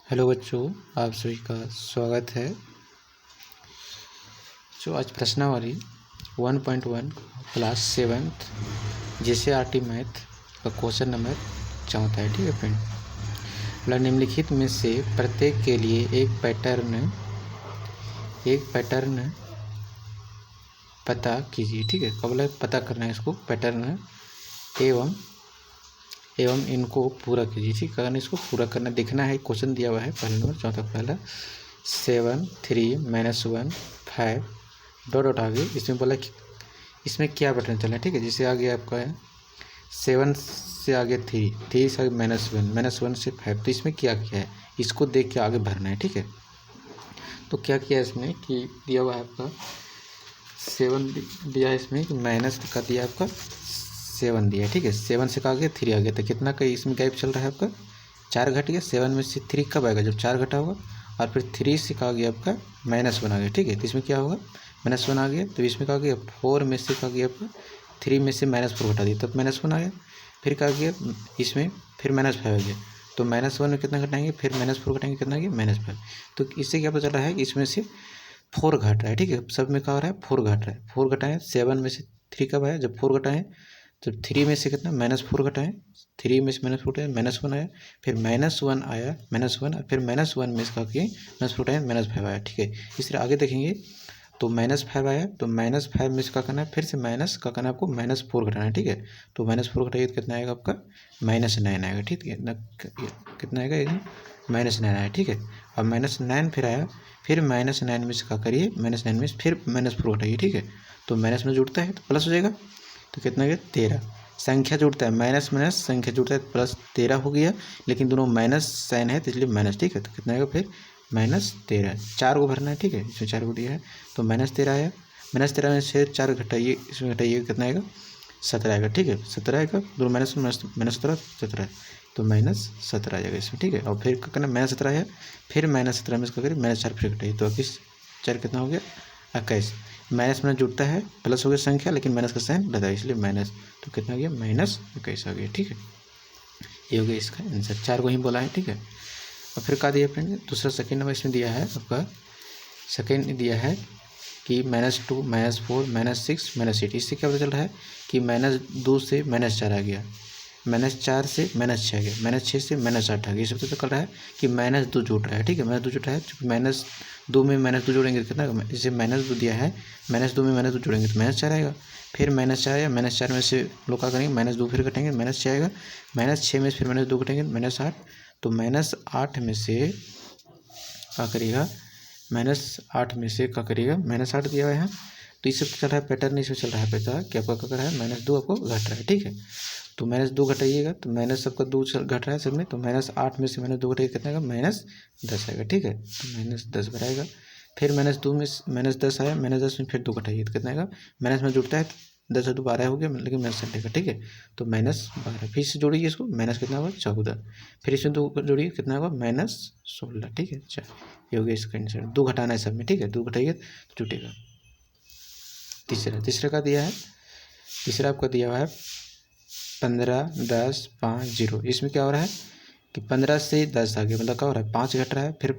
Hello बच्चों, आप सभी का स्वागत है। जो आज प्रश्नावली 1.1 क्लास 7th JCRT मैथ का क्वेश्चन नंबर 4 है। ठीक है फ्रेंड, निम्नलिखित में से प्रत्येक के लिए एक पैटर्न पता कीजिए। ठीक है, कब पता करना है इसको, पैटर्न एवं इनको पूरा कीजिए। ठीक है, इसको पूरा करना देखना है। क्वेश्चन दिया हुआ है पहला नंबर, चौथा पहला 7 3 -1 5 डॉट आगे। इसमें बोला कि इसमें क्या पैटर्न चला है। ठीक है, जैसे आगे आपका है 7 से आगे 3 से आगे -1 से 5, तो इसमें क्या किया है इसको देख के आगे भरना है। ठीक है, तो क्या किया है इसमें कि दिया हुआ है आपका 7 दिया है, इसमें माइनस का दिया आपका 7 दिया है। ठीक है, 7 से आगे 3 आ गया, तो कितना का इसमें गैप चल रहा है आपका 4 घट गया। 7 में से 3 कब आएगा, जब 4 घटा होगा। और फिर 3 से आ गया आपका -1 आ गया। ठीक है, तो इसमें क्या होगा -1 आ गया, तो इसमें क्या गया 4 में से क्या गया आपका 3 में से -4 घटा दिया, तब -1 आ गया। फिर क्या गया इसमें फिर -5 आ गया, तो -1 में कितना घटाएंगे, फिर -4 घटाएंगे, कितना गया -5। तो इससे क्या पता चल रहा है कि इसमें से 4 घट रहा है। ठीक है, सब में क्या हो रहा है 4 घट रहा है। 4 घटाएं 7 में से 3 कब आया, जब 4 घटाएं, तो 3 में से कितना -4 घटाएं, 3 में से -4 घटाएं -1 आया, फिर -1 आया, -1 फिर -1 में इसका कि -4 घटाएं -5 आया। ठीक है, इस तरह आगे देखेंगे तो -5 आया, तो -5 में इसका करना है, फिर से माइनस का करना है आपको -4 घटाना है। ठीक है, तो -4 घटाइए तो कितना आएगा आपका -9 आएगा। ठीक है, कितना आएगा ये -9 आया। ठीक है, और -9 फिर आया, फिर -9 में से क्या करिए, -9 में फिर -4 घटाइए। ठीक है, तो माइनस में जुड़ता है तो प्लस हो जाएगा, तो कितना गया 13। संख्या जुड़ता है, माइनस माइनस संख्या जुड़ता है, प्लस 13 हो गया, लेकिन दोनों माइनस साइन है तो इसलिए माइनस। ठीक है, तो कितना आएगा फिर -13। 4 को भरना है। ठीक है, इसमें 4 को दिया है, तो -13 आया। -13 में से 4 घटाइए, इसमें घटाइए कितना आएगा 17 आएगा। ठीक है, 17 आएगा, दोनों -17 17, तो -17 आ जाएगा इसमें। ठीक है, और फिर क्या करना -17 आया, फिर -17 में इसका करिए -4 फिर घटाइए, तो 21 4 कितना हो गया 21। माइनस में जुड़ता है, प्लस हो गया संख्या, लेकिन माइनस का साइन रहता है इसलिए माइनस, तो कितना आ गया -21 आ गया। ठीक है, ये हो गया इसका आंसर। 4 को ही बोला है। ठीक है, और फिर क्या दिया फ्रेंड, दूसरा सेकेंड नंबर इसमें दिया है आपका, सेकेंड दिया है कि -2 -4 -6 -8। इससे क्या पता चल रहा है कि -2 से -4 आ गया, -4 से -6 आ गया, -6 से -8 आ गया। इससे पता चल रहा है कि -2 जुड़ रहा है। ठीक है, -2 जुड़ रहा है, -2 में -2 जोड़ेंगे तो कितना, जैसे -2 दिया है, -2 में -2 जोड़ेंगे तो -4 आएगा, फिर -4 आया, -4 में से लोग क्या करेंगे -2 फिर घटेंगे, -6 आएगा, -6 में से फिर -2 घटेंगे -8, तो -8 में से क्या करिएगा, -8 में से क्या करिएगा, -8 दिया हुआ है यहाँ, तो इससे चल रहा है पैटर्न, इसमें चल रहा है पता कि आपका क्या कर रहा है -2 आपको घट रहा है। ठीक है, तो -2 घटाइएगा, तो माइनस सबका 2 घट रहा है सब में, तो -8 में से -2 घटाइए कितना आएगा -10 आएगा। ठीक है, तो -10 बढ़ाएगा, फिर -2 में -10 आया, -10 में फिर 2 घटाइए तो कितना आएगा, माइनस में जुड़ता है 10 2 12 हो गया, लेकिन माइनस हटेगा। ठीक है, तो -12 फिर से जोड़िए इसको, माइनस कितना होगा 14, फिर इसमें 2 जोड़िए कितना होगा -16। ठीक है, अच्छा ये हो गया इसका आंसर। 2 घटाना है सब में। ठीक है, 2 घटाइए तो जुटेगा। तीसरा का दिया है, तीसरा आपका दिया हुआ है 15 10 5 0। इसमें क्या हो रहा है कि 15 से 10 आ गया, मतलब क्या हो रहा है 5 घट रहा है, फिर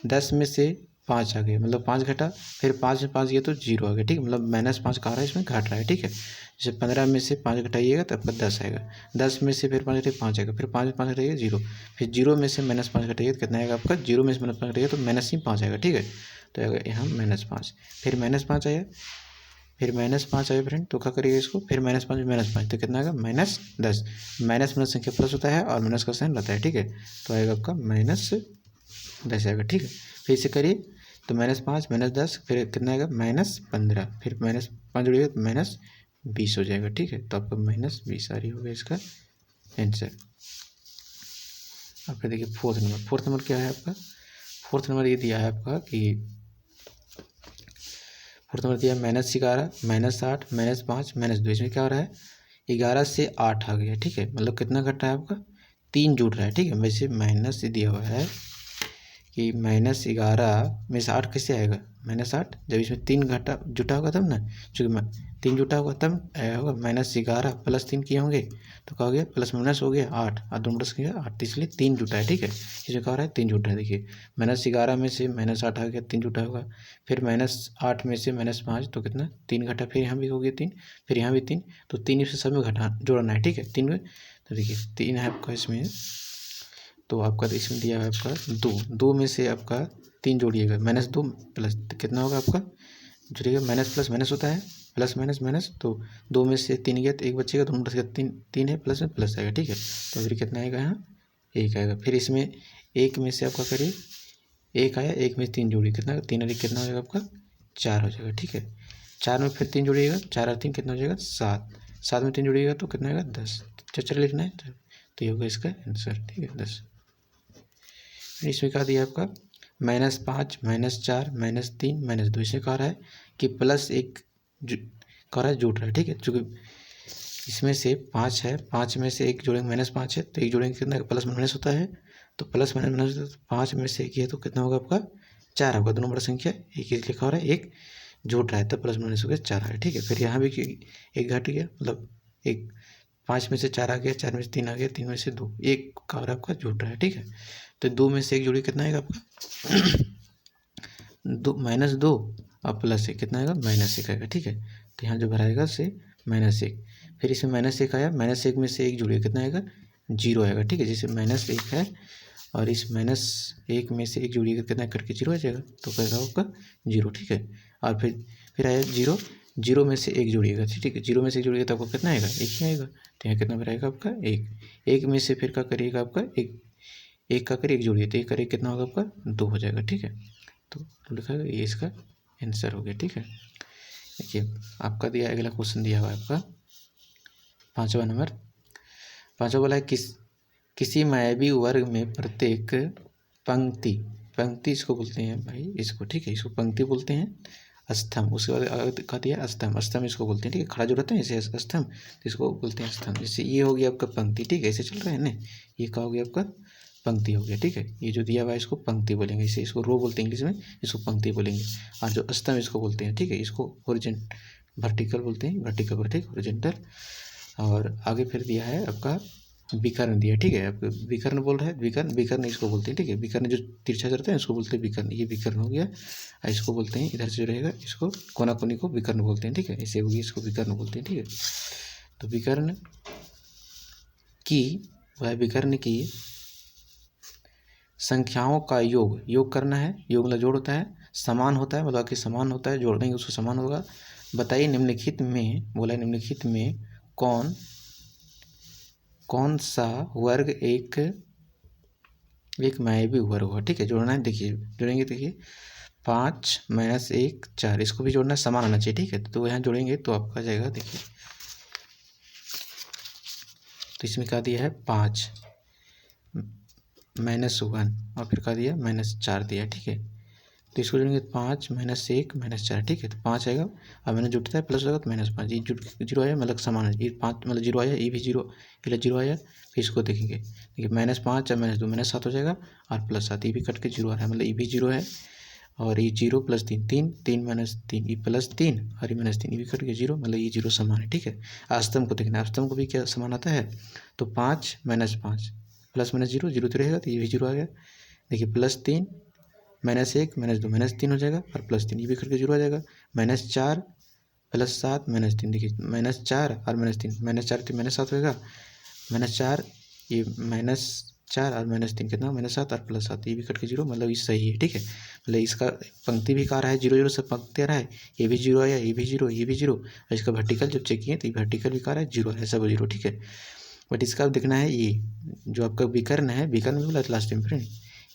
10 में से 5 आ गया, मतलब 5 घटा, फिर 5 में 5 गया तो 0 आ गया। ठीक है, मतलब -5 का आ रहा है, इसमें घट रहा है। ठीक है, जैसे 15 में से 5 घटाइएगा तो आपका 10 आएगा, 10 में से फिर 5 घटाइए 5 आएगा, फिर 5 में 5 घटाइए 0, फिर 0 में से -5 घटाइए तो कितना आएगा आपका, 0 में से -5 घटाइए तो -5 आएगा। ठीक है, तो आएगा यहाँ -5, फिर -5 आया, फिर -5 आया फ्रेंड, तो क्या करिएगा इसको, फिर -5 में -5 तो कितना आएगा -10। माइनस माइनस संख्या प्लस होता है और माइनस का साइन रहता है। ठीक है, तो आएगा आपका -10 आएगा। ठीक है, फिर इसे करिए, तो -5 -10 फिर कितना आएगा -15, फिर -5 जोड़िएगा तो -20 हो जाएगा। ठीक है, तो आपका -20 आ रही होगा इसका आंसर। आपका देखिए फोर्थ नंबर क्या है आपका, फोर्थ नंबर ये दिया है आपका कि फोर्थ नंबर दिया -11 -8 -5 -2। इसमें क्या हो रहा है 11 से 8 आ गया। ठीक है, मतलब कितना घट रहा है आपका 3 जुड़ रहा है। ठीक है, वैसे माइनस दिया हुआ है कि -11 में से 8 कैसे आएगा, -8 जब इसमें 3 घटा जुटा होगा तब ना, चूँकि 3 जुटा होगा तब आया होगा। -11 + 3 किए होंगे तो क्या हो गया, प्लस माइनस हो गया 8 और 2 प्लस किया 8, तो इसलिए 3 जुटा है। ठीक है, इसमें क्या हो रहा है 3 जुटा है। देखिए -11 में से -8 आ गया, 3 जुटा होगा। फिर -8 में से -5 तो कितना 3 घटा, फिर यहाँ भी हो गया 3, फिर यहाँ भी 3, तो 3 इसमें सब में घटा जोड़ना है। ठीक है, 3 में तो देखिए 3 है आपका इसमें, तो आपका इसमें दिया है आपका 2 में से आपका 3 जोड़िएगा, -2 प्लस कितना होगा आपका जुड़िएगा, माइनस प्लस माइनस होता है, प्लस माइनस माइनस, तो 2 में से 3 गया तो 1 बचेगा, 2 प्लस 3 है, प्लस में प्लस आएगा। ठीक है, तो फिर कितना आएगा यहाँ 1 आएगा। फिर इसमें 1 में से आपका करिए 1 आया, 1 में 3 जोड़िए कितना 3 और 1 कितना हो जाएगा आपका 4 हो जाएगा। ठीक है, 4 में फिर 3 जोड़िएगा, 4 और 3 कितना हो जाएगा 7, 7 में 3 जोड़िएगा तो कितना आएगा 10, चर लिखना है तो ये होगा इसका आंसर। ठीक है 10। इसमें क्या दिया आपका -5 -4 -3 -2, इसमें कह रहा है कि +1 कह रहा है जुड़ रहा है। ठीक है, चूँकि इसमें से 5 है, 5 में से 1 जोड़ेंगे -5 है तो 1 जोड़ेंगे कितना प्लस माइनस होता है, तो प्लस माइनस माइनस होता है, तो 5 में से 1 है तो कितना होगा आपका 4 होगा। 2 नंबर संख्या एक लिखा हो रहा है, 1 जुड़ रहा है तब प्लस माइनस हो गया 4 है। ठीक है, फिर यहाँ भी 1 घट गया, मतलब 1 5 में से 4 आ गया, 4 में से 3 आ गया, 3 में से 2, 1 का और आपका जुड़ रहा है। ठीक है, तो 2 में से 1 जोड़िए कितना आएगा आपका 2 और +1 कितना आएगा -1 आएगा। ठीक है, तो यहाँ जो भराएगा से -1, फिर इसमें -1 आया, -1 में से 1 जोड़िए कितना आएगा 0 आएगा। ठीक है, जैसे -1 है और इस -1 में से 1 जोड़िएगा कितना करके 0 आ जाएगा, तो कहेगा आपका 0। ठीक है, और फिर आया 0, 0 में से 1 जोड़िएगा। ठीक है, 0 में से 1 जोड़िएगा तो आपको कितना आएगा 1 ही आएगा, तो यहाँ कितना भराएगा आपका 1, 1 में से फिर क्या करिएगा आपका 1 का करिए 1 जोड़िए, तो 1 करिए कितना होगा आपका 2 हो जाएगा। ठीक है, तो लिखा है ये इसका आंसर हो गया। ठीक है, देखिए आपका दिया अगला क्वेश्चन दिया हुआ है आपका 5वां नंबर। 5वां बोला है किसी मायावी वर्ग में प्रत्येक पंक्ति इसको बोलते हैं भाई इसको। ठीक है, इसको पंक्ति बोलते हैं, स्तंभ उसके बाद कहा दिया स्तंभ इसको बोलते हैं। ठीक है, खड़ा जो रहता है ऐसे स्तंभ, तो इसको बोलते हैं स्तंभ। जैसे ये हो गया आपका पंक्ति। ठीक है, ऐसे चल रहा है ना, ये क्या हो गया आपका पंक्ति हो गया। ठीक है, ये जो दिया हुआ है इसको पंक्ति बोलेंगे, इसे इसको रो बोलते हैं इंग्लिश में, इसको पंक्ति बोलेंगे। और जो स्तंभ इसको बोलते हैं, ठीक है, इसको वर्टिकल बोलते हैं, वर्टिकल पर ठीक हॉरिजॉन्टल। और आगे फिर दिया है आपका विकर्ण दिया। ठीक है, आपको विकर्ण बोल रहा है, विकर्ण इसको बोलते हैं। ठीक है, विकर्ण जो तिरछा करते हैं इसको बोलते हैं विकर्ण, ये विकर्ण हो गया। इसको बोलते हैं इधर से जो रहेगा इसको कोना कोनी को विकर्ण बोलते हैं। ठीक है, ऐसे होगी इसको विकर्ण बोलते हैं। ठीक है, तो विकर्ण की संख्याओं का योग करना है। योग मतलब जोड़ होता है, समान होता है मतलब कि समान होता है, जोड़ देंगे उसको समान होगा। बताइए निम्नलिखित में कौन सा वर्ग एक मायावी वर्ग होगा। ठीक है, जोड़ना है, देखिए जोड़ेंगे, देखिए 5 - 1 4, इसको भी जोड़ना है, समान होना चाहिए। ठीक है, तो यहाँ जोड़ेंगे तो आपका आ जाएगा, देखिए तो इसमें क्या दिया है 5 -1 और फिर क्या दिया -4 दिया। ठीक है, तो इसको जोड़ेंगे 5 -1 -4। ठीक है, तो 5 आएगा और मैंने जुड़ता है प्लस होगा तो -5, ये जुड़ 0 आया मतलब समान है, ये 5 मतलब 0 आया, ये भी 0 आया। फिर इसको देखेंगे, देखिए -5 और -2 -7 हो जाएगा और +7, ये भी कट के 0 आ रहा है, मतलब ये भी 0 है और ये 0 + 3 3 3 -3 ये +3 और ये -3 ये भी कट के 0, मतलब ये 0 समान है। ठीक है, स्तंभ को देखना, स्तंभ को भी क्या समान आता है, तो 5 -5 + -0 0 तो रहेगा, तो ये भी 0 आ गया। देखिए +3 -1 -2 -3 हो जाएगा और +3 ये भी करके 0 आ जाएगा। -4 + 7 -3, देखिए -4 और -3 -4 तो -7 होगा, -4 ये -4 और -3 कितना -7 और +7 ये भी कट के 0, मतलब ये सही है। ठीक है, मतलब इसका पंक्ति भी कहा रहा है 0 0 से पंक्ति आ रहा है, ये भी 0 आया, ये भी 0 ये भी 0, और इसका वर्टिकल जब चेक किए तो ये वर्टिकल भी कहा रहा है 0 है, सब 0। ठीक है, बट इसका देखना है ये जो आपका विकर्ण है, विकर्ण भी बोला लास्ट टाइम फ्रेंड,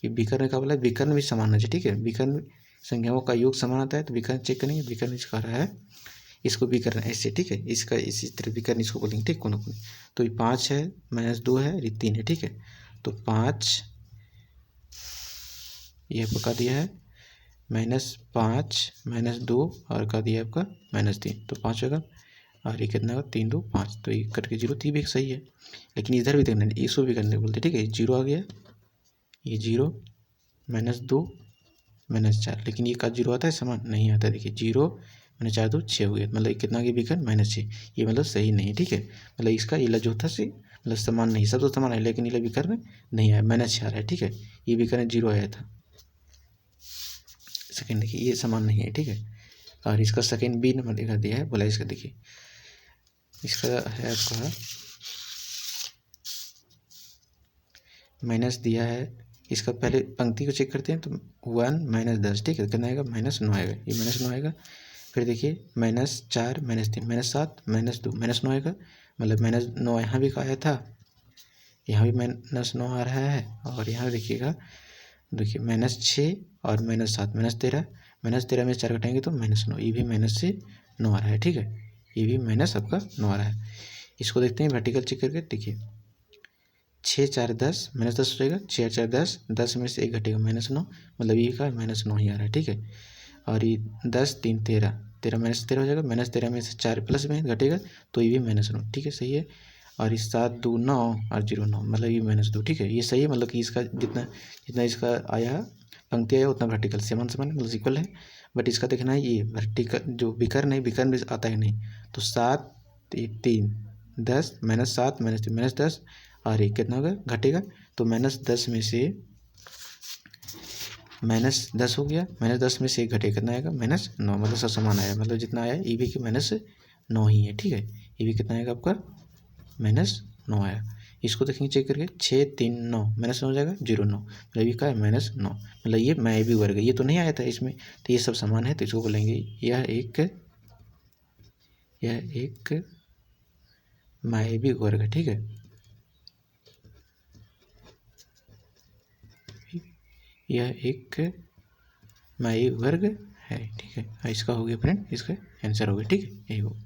ये विकर्ण का बोला विकर्ण भी समान होना चाहिए। ठीक है, विकर्ण संख्याओं का योग समान आता है, तो विकर्ण चेक करेंगे, विकर्ण इसका रहा है, इसको विकर्ण ऐसे। ठीक है, इसका इसी तरह विकर्ण इसको बोलेंगे। ठीक, कोना कोनी, तो ये 5 है -2 है, ये 3 है। ठीक है, तो 5 ये आपको का दिया है -5 -2 और का दिया आपका -3, तो 5 होगा और ये कितना होगा 3 2 5, तो ये कट के 0, तो ये भी सही है। लेकिन इधर भी देखना, इसको भी करने बोलते। ठीक है, 0 आ गया, ये 0 -2 -4, लेकिन ये का 0 आता है समान नहीं आता। देखिए 0 - 4 2 6 हो गया, मतलब कितना की बिकर -6। ये मतलब सही नहीं, ठीक है। मतलब इसका इला जो था से मतलब समान नहीं, सब तो समान है लेकिन इला बिकर में नहीं आया, -6 आ रहा है, ठीक है। ये बिकर में 0 आया था। सेकेंड देखिए ये समान नहीं है, ठीक है। और इसका सेकेंड बी नंबर देखा दिया है, बोला इसका देखिए इसका है आपका माइनस दिया है। इसका पहले पंक्ति को चेक करते हैं तो 1 -10, ठीक है। कितना आएगा -9 आएगा, ये -9 आएगा। फिर देखिए -4 -3 -7 -2 -9 आएगा, मतलब -9 यहाँ भी आया था, यहाँ भी -9 आ रहा है। और यहाँ देखिएगा, देखिए -6 और -7 -13, -13 में 4 घटाएंगे तो -9, ये भी -9 आ रहा है, ठीक है। ये भी माइनस आपका 9 आ रहा है। इसको देखते हैं वर्टिकल चेक करके, देखिए 6 4 10 -10 हो जाएगा, 6 4 10, 10 में से 1 घटेगा -9, मतलब ये का -9 ही आ रहा है, ठीक है। और ये 10 3 13, 13 -13 हो जाएगा, -13 में से 4 प्लस में घटेगा तो ये भी -9, ठीक है, सही है। और इस 7 2 9 और 0 9, मतलब ये -2, ठीक है। ये सही है, मतलब कि इसका जितना जितना इसका आया पंक्ति आया उतना वर्टिकल समान मतलब इक्वल है। बट इसका देखना है ये वर्टिकल जो बिकर नहीं, बिकर में आता है नहीं, तो 7 3 10 -7 -3 -10 और एक कितना होगा घटेगा, तो -10 में से -10 हो गया, -10 में से एक घटेगा कितना आएगा -9, मतलब सब समान आया, मतलब जितना आया ये भी कि -9 ही है, ठीक है। ये भी कितना आएगा आपका -9 आया। इसको देखेंगे चेक करके 6 3 9 -9 हो जाएगा 0 9, मतलब ये का है -9, मतलब ये मायावी वर्ग है, ये तो नहीं आया था इसमें, तो ये सब समान है, तो इसको बोलेंगे यह एक मायावी वर्ग है, ठीक है। यह एक मायावी वर्ग है, ठीक है। इसका हो गया फ्रेंड, इसका आंसर हो गया, ठीक है, यही हो।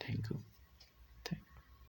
Thank you.